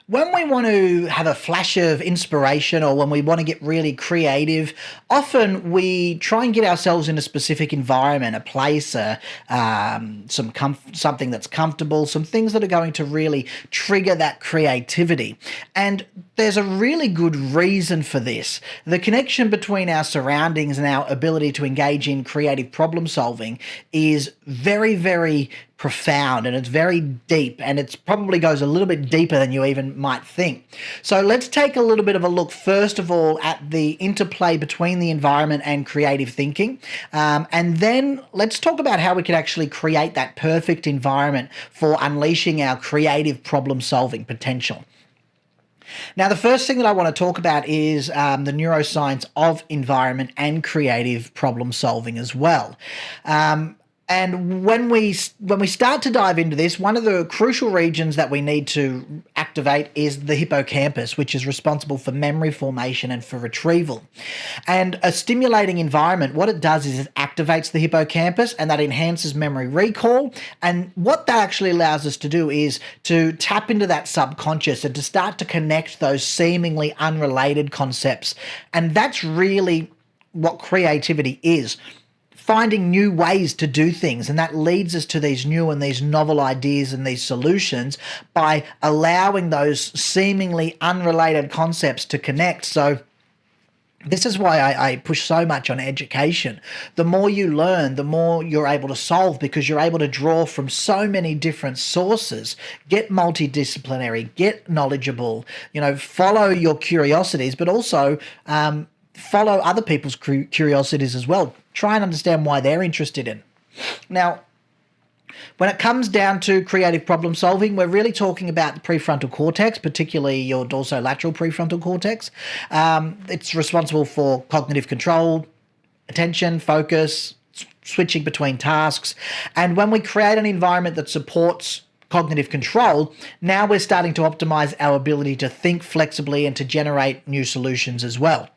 When we want to have a flash of inspiration or when we want to get really creative, often we try and get ourselves in a specific environment, a place, something that's comfortable, some things that are going to really trigger that creativity. And there's a really good reason for this. The connection between our surroundings and our ability to engage in creative problem solving is very, very profound, and it's very deep, and it probably goes a little bit deeper than you even might think. So let's take a little bit of a look first of all at the interplay between the environment and creative thinking, and then let's talk about how we can actually create that perfect environment for unleashing our creative problem solving potential. Now, the first thing that I want to talk about is the neuroscience of environment and creative problem solving as well. And when we start to dive into this, one of the crucial regions that we need to activate is the hippocampus, which is responsible for memory formation and for retrieval. And a stimulating environment, what it does is it activates the hippocampus, and that enhances memory recall. And what that actually allows us to do is to tap into that subconscious and to start to connect those seemingly unrelated concepts. And that's really what creativity is. Finding new ways to do things, and that leads us to these new and these novel ideas and these solutions by allowing those seemingly unrelated concepts to connect. So this is why I push so much on education. The more you learn, the more you're able to solve, because you're able to draw from so many different sources, get multidisciplinary, get knowledgeable, follow your curiosities, but also follow other people's curiosities as well. Try and understand why they're interested in. Now, when it comes down to creative problem solving, we're really talking about the prefrontal cortex, particularly your dorsolateral prefrontal cortex. It's responsible for cognitive control, attention, focus, switching between tasks. And when we create an environment that supports cognitive control, now we're starting to optimize our ability to think flexibly and to generate new solutions as well.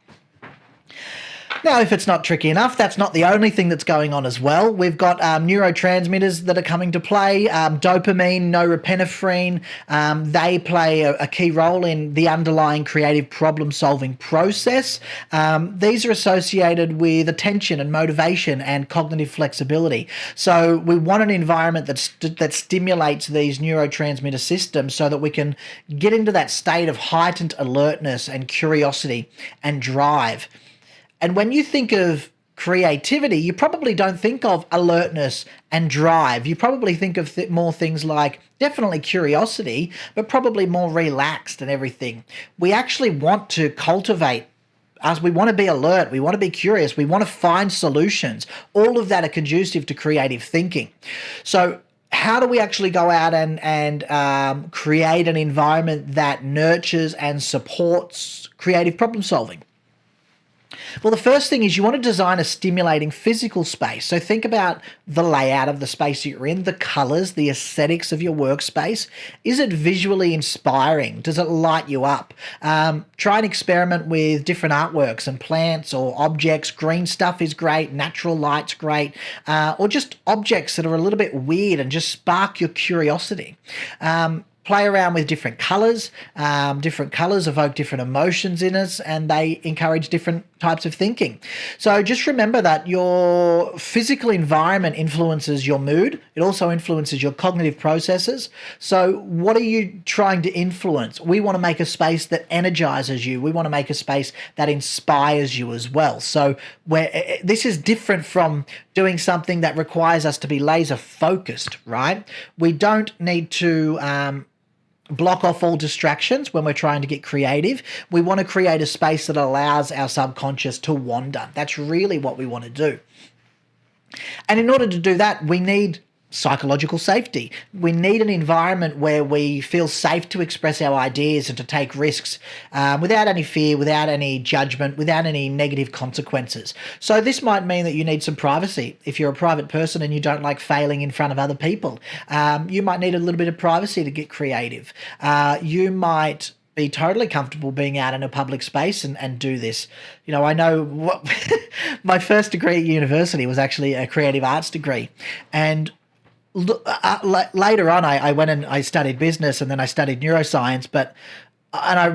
Now, if it's not tricky enough, that's not the only thing that's going on as well. We've got neurotransmitters that are coming to play, dopamine, norepinephrine. They play a key role in the underlying creative problem-solving process. These are associated with attention and motivation and cognitive flexibility. So we want an environment that stimulates these neurotransmitter systems so that we can get into that state of heightened alertness and curiosity and drive. And when you think of creativity, you probably don't think of alertness and drive. You probably think of more things like definitely curiosity, but probably more relaxed and everything. We actually want to cultivate us. We want to be alert. We want to be curious. We want to find solutions. All of that are conducive to creative thinking. So how do we actually go out and create an environment that nurtures and supports creative problem solving? Well, the first thing is you want to design a stimulating physical space. So think about the layout of the space you're in, the colors, the aesthetics of your workspace. Is it visually inspiring? Does it light you up? Try and experiment with different artworks and plants or objects. Green stuff is great. Natural light's great. Or just objects that are a little bit weird and just spark your curiosity. Play around with different colors. Different colors evoke different emotions in us, and they encourage different types of thinking. So just remember that your physical environment influences your mood. It also influences your cognitive processes. So what are you trying to influence? We want to make a space that energizes you. We want to make a space that inspires you as well. So this is different from doing something that requires us to be laser focused, right? We don't need to block off all distractions when we're trying to get creative. We want to create a space that allows our subconscious to wander. That's really what we want to do. And in order to do that, we need psychological safety. We need an environment where we feel safe to express our ideas and to take risks without any fear, without any judgment, without any negative consequences. So this might mean that you need some privacy. If you're a private person and you don't like failing in front of other people, you might need a little bit of privacy to get creative. You might be totally comfortable being out in a public space and do this. I know my first degree at university was actually a creative arts degree. And later on, I went and I studied business, and then I studied neuroscience.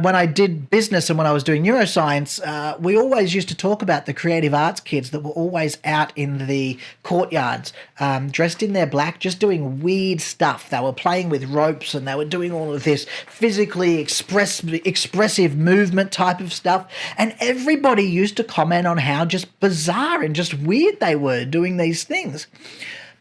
When I did business and when I was doing neuroscience, we always used to talk about the creative arts kids that were always out in the courtyards, dressed in their black, just doing weird stuff. They were playing with ropes, and they were doing all of this physically expressive movement type of stuff. And everybody used to comment on how just bizarre and just weird they were doing these things.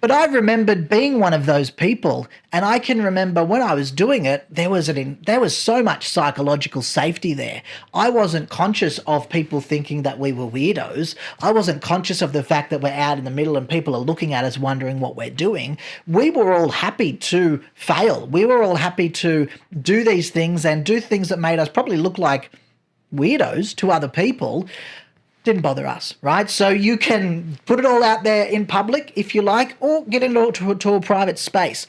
But I remembered being one of those people, and I can remember when I was doing it, there was so much psychological safety there. I wasn't conscious of people thinking that we were weirdos. I wasn't conscious of the fact that we're out in the middle and people are looking at us wondering what we're doing. We were all happy to fail. We were all happy to do these things and do things that made us probably look like weirdos to other people. Didn't bother us, right? So you can put it all out there in public if you like, or get into a private space.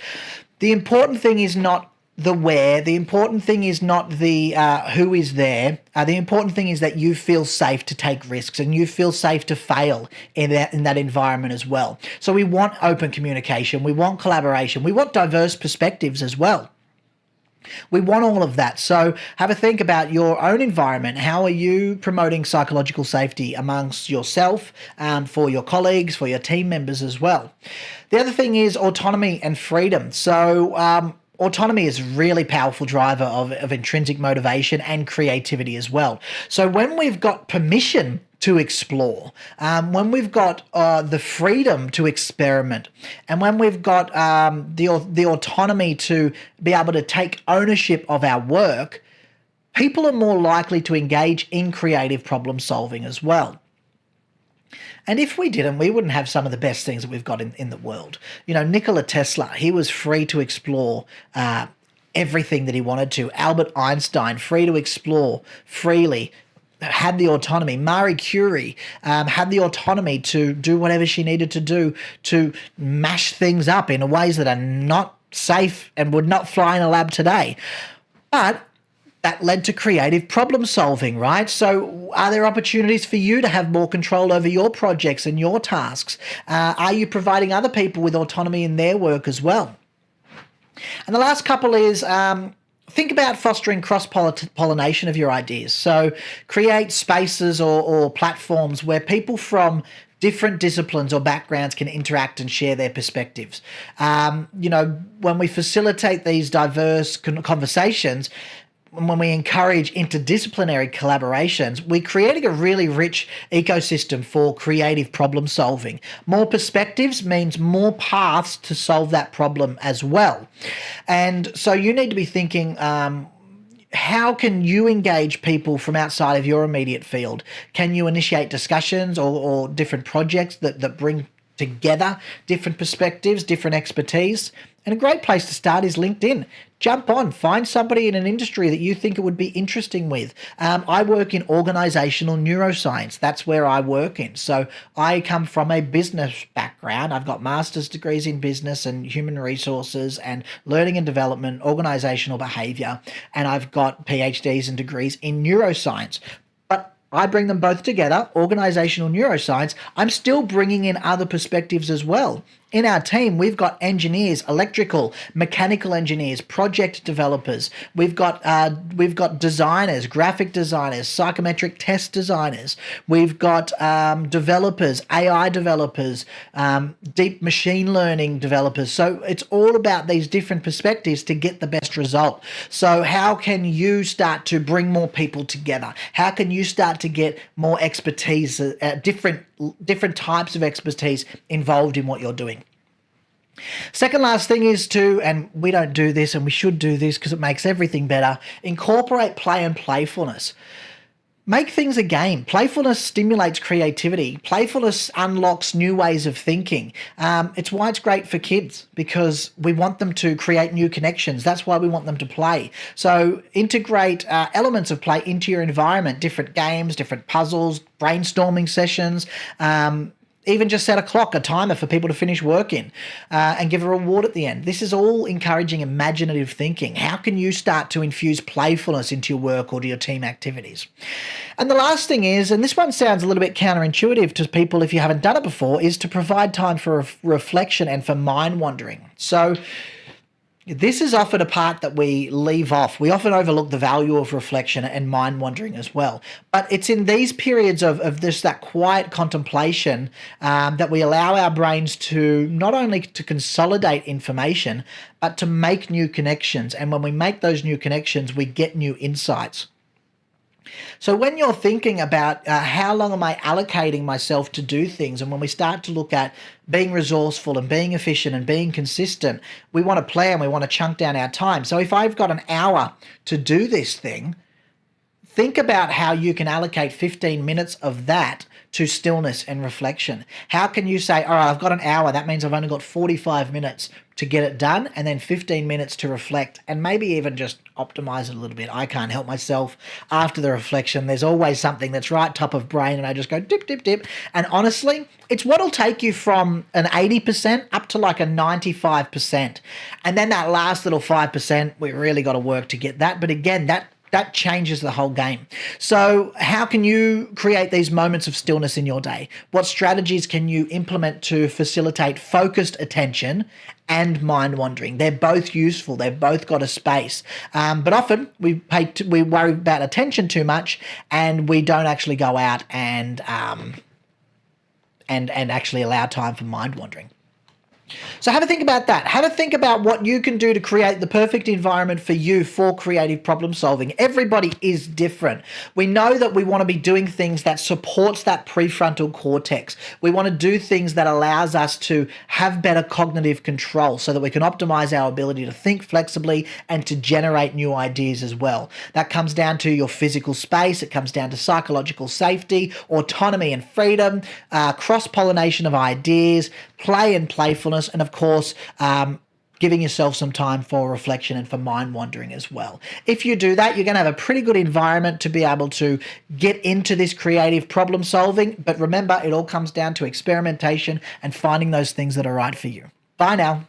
The important thing is not the where. The important thing is not the who is there. The important thing is that you feel safe to take risks and you feel safe to fail in that environment as well. So we want open communication. We want collaboration. We want diverse perspectives as well. We want all of that. So have a think about your own environment. How are you promoting psychological safety amongst yourself, for your colleagues, for your team members as well? The other thing is autonomy and freedom. So autonomy is a really powerful driver of intrinsic motivation and creativity as well. So when we've got permission to explore, when we've got the freedom to experiment, and when we've got the autonomy to be able to take ownership of our work, people are more likely to engage in creative problem solving as well. And if we didn't, we wouldn't have some of the best things that we've got in the world. You know, Nikola Tesla, he was free to explore everything that he wanted to. Albert Einstein, free to explore freely, had the autonomy. Marie Curie had the autonomy to do whatever she needed to do to mash things up in ways that are not safe and would not fly in a lab today. But that led to creative problem solving, right? So are there opportunities for you to have more control over your projects and your tasks? Are you providing other people with autonomy in their work as well? And the last couple is think about fostering cross-pollination of your ideas. So create spaces or platforms where people from different disciplines or backgrounds can interact and share their perspectives. When we facilitate these diverse conversations, when we encourage interdisciplinary collaborations, we're creating a really rich ecosystem for creative problem solving. More perspectives means more paths to solve that problem as well. And so you need to be thinking, how can you engage people from outside of your immediate field? Can you initiate discussions or different projects that bring together different perspectives, different expertise? And a great place to start is LinkedIn. Jump on, find somebody in an industry that you think it would be interesting with. I work in organizational neuroscience. That's where I work in. So I come from a business background. I've got master's degrees in business and human resources and learning and development, organizational behavior, and I've got PhDs and degrees in neuroscience. I bring them both together, organizational neuroscience. I'm still bringing in other perspectives as well. In our team, we've got engineers, electrical, mechanical engineers, project developers. We've got designers, graphic designers, psychometric test designers. We've got developers, AI developers, deep machine learning developers. So it's all about these different perspectives to get the best result. So how can you start to bring more people together? How can you start to get more expertise, different types of expertise involved in what you're doing? Second last thing is and we don't do this and we should do this because it makes everything better, incorporate play and playfulness. Make things a game. Playfulness stimulates creativity. Playfulness unlocks new ways of thinking. It's why it's great for kids, because we want them to create new connections. That's why we want them to play. So integrate elements of play into your environment, different games, different puzzles, brainstorming sessions, Even just set a clock, a timer for people to finish work in, and give a reward at the end. This is all encouraging imaginative thinking. How can you start to infuse playfulness into your work or to your team activities? And the last thing is, and this one sounds a little bit counterintuitive to people if you haven't done it before, is to provide time for reflection and for mind wandering. So this is often a part that we leave off. We often overlook the value of reflection and mind wandering as well. But it's in these periods of that quiet contemplation that we allow our brains to not only to consolidate information, but to make new connections. And when we make those new connections, we get new insights. So when you're thinking about how long am I allocating myself to do things, and when we start to look at being resourceful and being efficient and being consistent, we want to plan, we want to chunk down our time. So if I've got an hour to do this thing, think about how you can allocate 15 minutes of that to stillness and reflection. How can you say, all right, I've got an hour, that means I've only got 45 minutes to get it done, and then 15 minutes to reflect, and maybe even just optimize it a little bit. I can't help myself. After the reflection, there's always something that's right top of brain, and I just go dip, dip, dip. And honestly, it's what'll take you from an 80% up to like a 95%. And then that last little 5%, we really got to work to get that. But again, that changes the whole game. So how can you create these moments of stillness in your day? What strategies can you implement to facilitate focused attention and mind wandering? They're both useful. They've both got a space. But often we worry about attention too much, and we don't actually go out and actually allow time for mind wandering. So have a think about that. Have a think about what you can do to create the perfect environment for you for creative problem solving. Everybody is different. We know that we want to be doing things that supports that prefrontal cortex. We want to do things that allows us to have better cognitive control so that we can optimize our ability to think flexibly and to generate new ideas as well. That comes down to your physical space. It comes down to psychological safety, autonomy and freedom, cross-pollination of ideas, play and playfulness, and of course, giving yourself some time for reflection and for mind wandering as well. If you do that, you're going to have a pretty good environment to be able to get into this creative problem solving. But remember, it all comes down to experimentation and finding those things that are right for you. Bye now.